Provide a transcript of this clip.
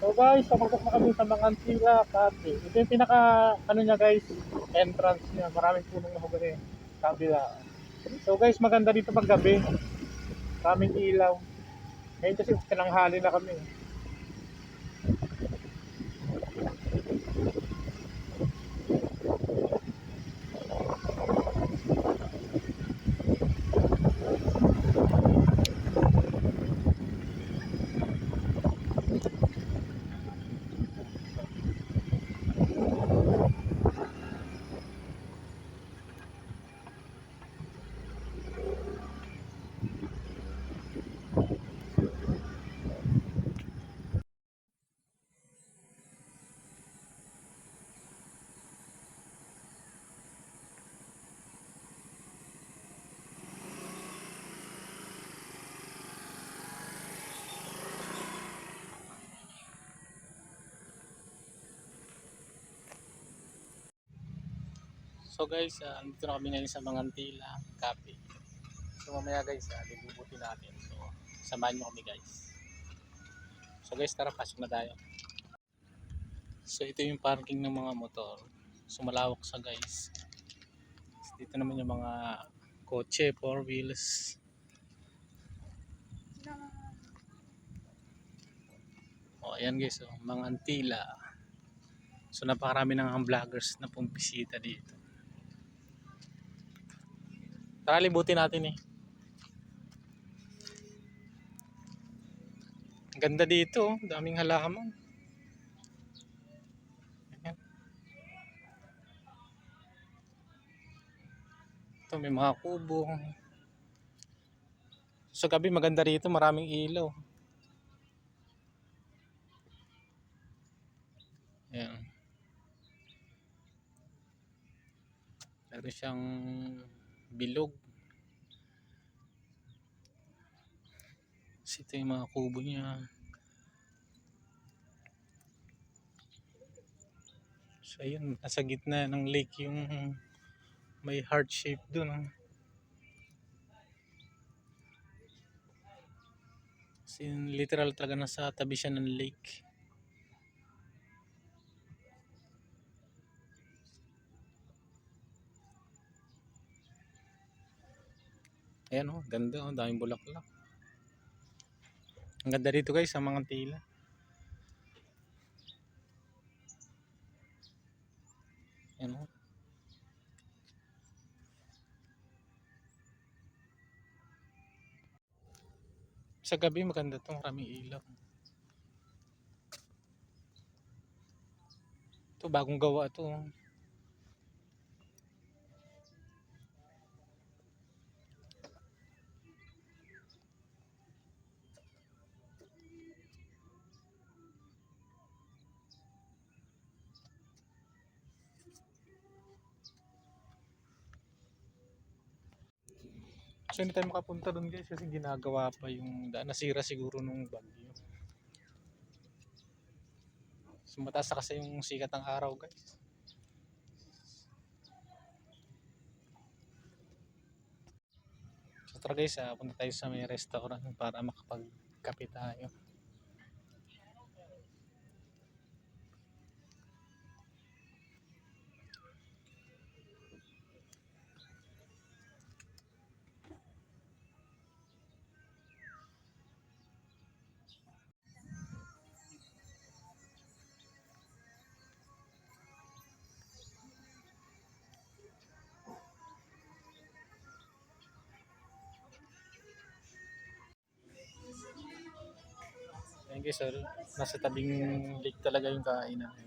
So guys, papasok na kami sa Mangantila Cafe. Ito yung pinaka, ano niya guys, entrance niya. Maraming punong na hugari. Kabila. So guys, maganda dito pag gabi. Maraming ilaw. Ngayon kasi tinanghali na kami. So guys, dito na kami ngayon sa Mangantila Cafe. So mamaya guys, libubutin natin. So samahan nyo kami guys. So guys, tara, pasok na tayo. So ito yung parking ng mga motor. So malawak sa guys. Dito naman yung mga kotse, 4 wheels. O ayan guys, Mangantila. So napakarami ng vloggers na pumbisita dito. Tara, libutin natin eh. Ang ganda dito, daming halaman. Ayan. Ito may mga kubo. Sa gabi maganda rito, maraming ilaw. Ayan. Meron siyang bilog. Ito yung mga kubo niya. So ayun, nasa gitna ng lake yung may heart shape dun. Kasi literal talaga nasa tabi siya ng lake. Ayan oh, ganda oh, daming bulaklak. Ang ganda dito guys sa Mangantila. Ayan oh. Sa gabi maganda to, maraming ilaw. Ito bagong gawa to. So hindi tayo makapunta doon guys kasi ginagawa pa yung daan, nasira siguro nung bagyo. So mataas na kasi yung sikat ng araw guys. So tara guys, punta tayo sa may restaurant para makapagkape tayo. Ayan guys, nasa tabing lake talaga yung kainan.